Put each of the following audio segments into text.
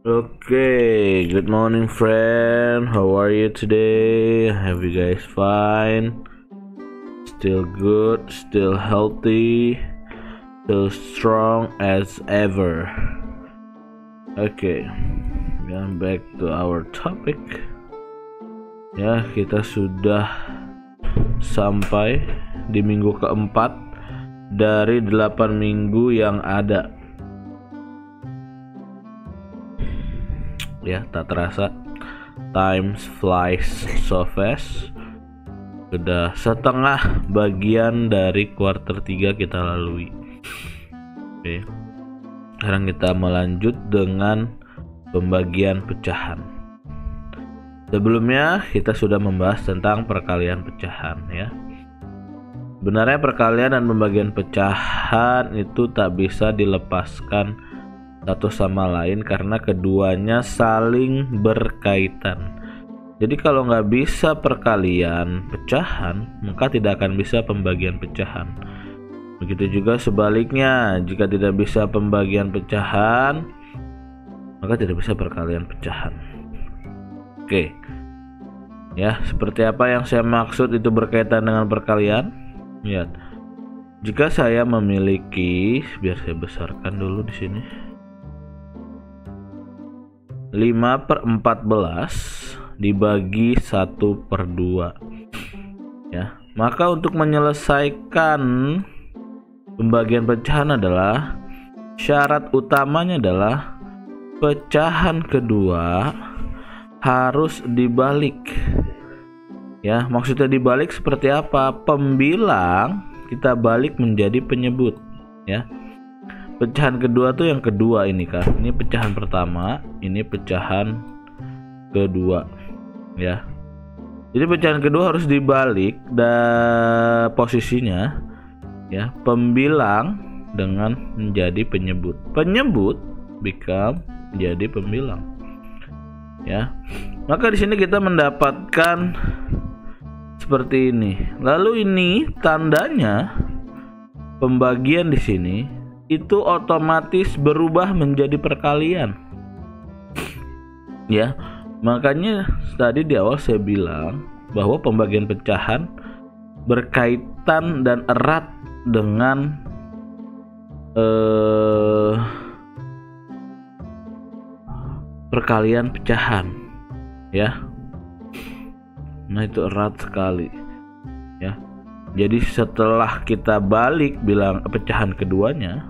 Okay, good morning, friend. How are you today? Have you guys fine? Still good, still healthy, still strong as ever. Okay, back to our topic. Ya, kita sudah sampai di minggu keempat dari 8 minggu yang ada. Ya, tak terasa time flies so fast. Sudah setengah bagian dari kuarter 3 kita lalui. Oke. Sekarang kita melanjut dengan pembagian pecahan. Sebelumnya kita sudah membahas tentang perkalian pecahan, ya. Sebenarnya perkalian dan pembagian pecahan itu tak bisa dilepaskan satu sama lain karena keduanya saling berkaitan. Jadi kalau nggak bisa perkalian pecahan, maka tidak akan bisa pembagian pecahan. Begitu juga sebaliknya, jika tidak bisa pembagian pecahan, maka tidak bisa perkalian pecahan. Oke, ya, seperti apa yang saya maksud itu berkaitan dengan perkalian? Lihat, jika saya memiliki, biar saya besarkan dulu di sini, 5/14 dibagi 1/2, ya. Maka untuk menyelesaikan pembagian pecahan adalah syarat utamanya adalah pecahan kedua harus dibalik. Ya, maksudnya dibalik seperti apa? Pembilang kita balik menjadi penyebut, ya. Pecahan kedua tuh yang kedua ini kan. Ini pecahan pertama, ini pecahan kedua, ya. Jadi pecahan kedua harus dibalik posisinya, ya. Pembilang dengan menjadi penyebut. Penyebut become menjadi pembilang, ya. Maka di sini kita mendapatkan seperti ini. Lalu ini tandanya pembagian di sini itu otomatis berubah menjadi perkalian, ya. Makanya tadi di awal saya bilang bahwa pembagian pecahan berkaitan dan erat dengan perkalian pecahan, ya. Nah, itu erat sekali, ya. Jadi setelah kita balik bilang pecahan keduanya,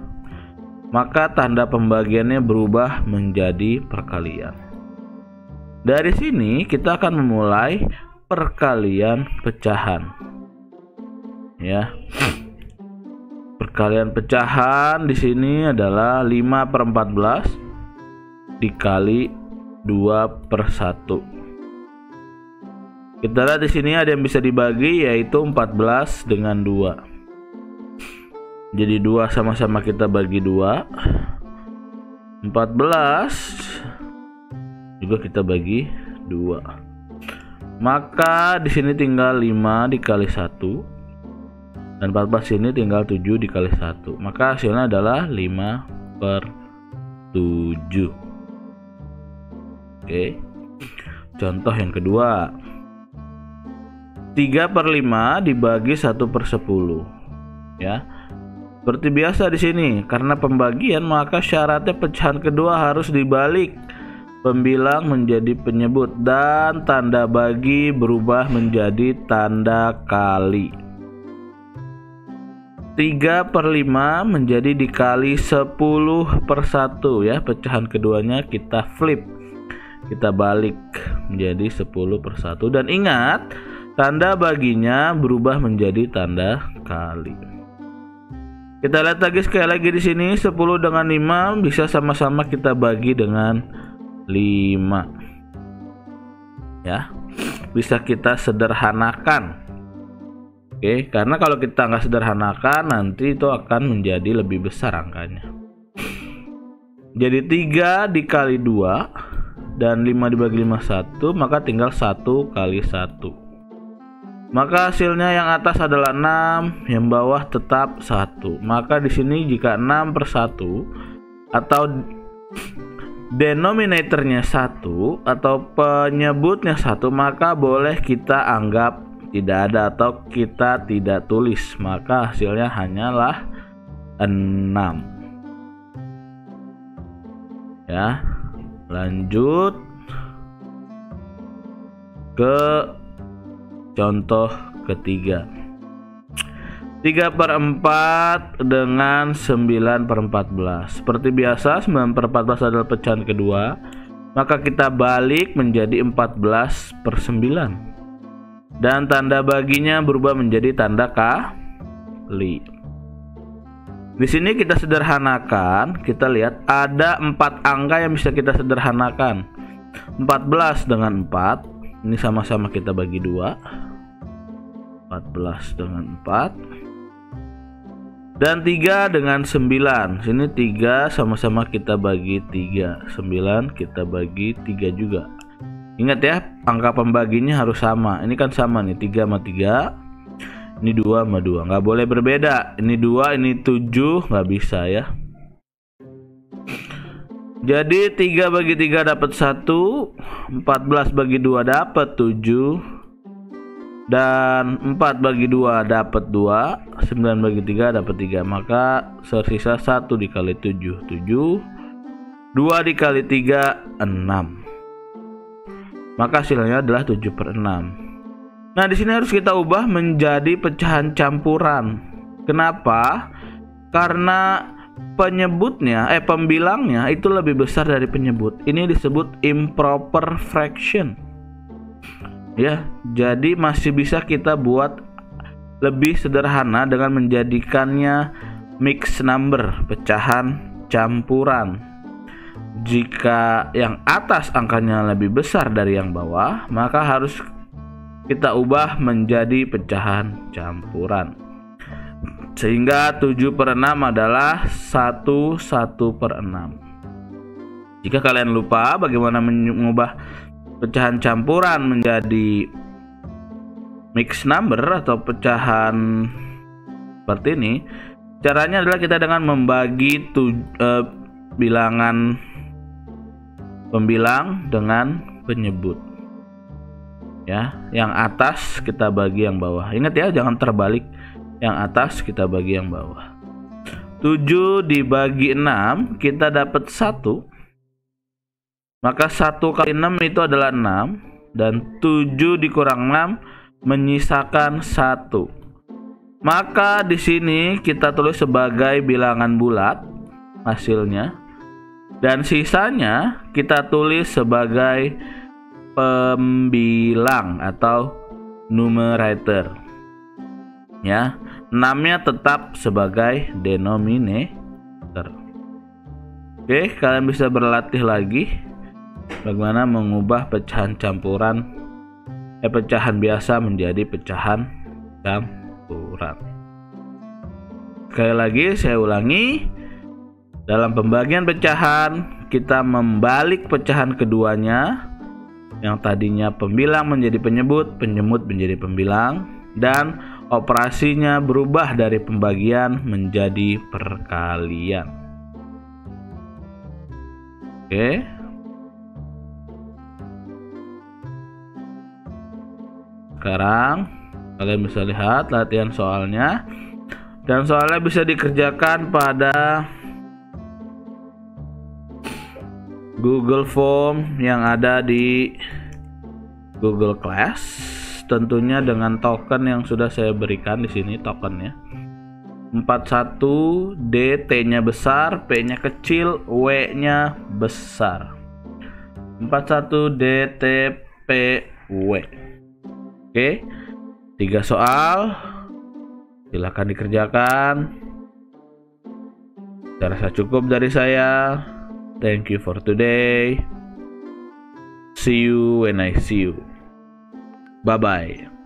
maka tanda pembagiannya berubah menjadi perkalian. Dari sini kita akan memulai perkalian pecahan, ya. Perkalian pecahan di sini adalah 5/14 dikali 2/1. Kita lihat di sini ada yang bisa dibagi, yaitu 14 dengan 2. Jadi 2 sama-sama kita bagi 2. 14 juga kita bagi 2. Maka di sini tinggal 5 dikali 1. Dan 14 ini tinggal 7 dikali 1. Maka hasilnya adalah 5/7. Oke. Contoh yang kedua. 3/5 dibagi 1/10, ya. Seperti biasa di sini, karena pembagian maka syaratnya pecahan kedua harus dibalik. Pembilang menjadi penyebut dan tanda bagi berubah menjadi tanda kali. 3/5 menjadi dikali 10/1, ya. Pecahan keduanya kita flip, kita balik menjadi 10/1. Dan ingat, tanda baginya berubah menjadi tanda kali. Kita lihat lagi sekali lagi di sini, 10 dengan 5 bisa sama-sama kita bagi dengan 5. Ya. Bisa kita sederhanakan. Oke, karena kalau kita nggak sederhanakan nanti itu akan menjadi lebih besar angkanya. Jadi 3 dikali 2 dan 5 dibagi 5 1, maka tinggal 1 kali 1. Maka hasilnya yang atas adalah 6, yang bawah tetap 1. Maka di sini jika 6/1 atau denominatornya 1 atau penyebutnya 1, maka boleh kita anggap tidak ada atau kita tidak tulis, maka hasilnya hanyalah 6. Ya, lanjut ke contoh ketiga. 3/4 dengan 9/14. Seperti biasa 9/14 adalah pecahan kedua, maka kita balik menjadi 14/9. Dan tanda baginya berubah menjadi tanda kali. Di sini kita sederhanakan, kita lihat ada 4 angka yang bisa kita sederhanakan. 14 dengan 4, ini sama-sama kita bagi 2. 14 dengan 4. Dan 3 dengan 9. Sini 3 sama-sama kita bagi 3. 9 kita bagi 3 juga. Ingat ya, angka pembaginya harus sama. Ini kan sama nih, 3 sama 3. Ini 2 sama 2. Nggak boleh berbeda. Ini 2, ini 7. Nggak bisa ya. Jadi 3 bagi 3 dapat 1. 14 bagi 2 dapat 7. Dan 4 bagi 2 dapat 2. 9 bagi 3 dapat 3. Maka tersisa 1 dikali 7. 7. 2 dikali 3 6. Maka hasilnya adalah 7/6. Nah, di sini harus kita ubah menjadi pecahan campuran. Kenapa? Karena pembilangnya itu lebih besar dari penyebut. Ini disebut improper fraction. Ya, jadi masih bisa kita buat lebih sederhana dengan menjadikannya mixed number, pecahan campuran. Jika yang atas angkanya lebih besar dari yang bawah, maka harus kita ubah menjadi pecahan campuran. Sehingga 7/6 adalah 1/6. Jika kalian lupa bagaimana mengubah pecahan campuran menjadi mixed number atau pecahan seperti ini, caranya adalah kita dengan membagi bilangan pembilang dengan penyebut. Ya, yang atas kita bagi yang bawah. Ingat ya, jangan terbalik. Yang atas kita bagi yang bawah. 7 dibagi 6 kita dapat 1. Maka 1 kali 6 itu adalah 6. Dan 7 dikurang 6 menyisakan 1. Maka di sini kita tulis sebagai bilangan bulat hasilnya. Dan sisanya kita tulis sebagai pembilang atau numerator. Ya, 6-nya tetap sebagai denominator. Oke, kalian bisa berlatih lagi bagaimana mengubah pecahan campuran pecahan biasa menjadi pecahan campuran. Sekali lagi saya ulangi, dalam pembagian pecahan kita membalik pecahan keduanya, yang tadinya pembilang menjadi penyebut, penyebut menjadi pembilang, dan operasinya berubah dari pembagian menjadi perkalian. Oke. Sekarang kalian bisa lihat latihan soalnya. Dan soalnya bisa dikerjakan pada Google Form yang ada di Google Class, tentunya dengan token yang sudah saya berikan di sini tokennya. 41D, T-nya besar, P-nya kecil, W-nya besar. 41D, T, P, W. Oke, 3 soal. Silakan dikerjakan. Saya rasa cukup dari saya. Thank you for today. See you when I see you. Bye-bye.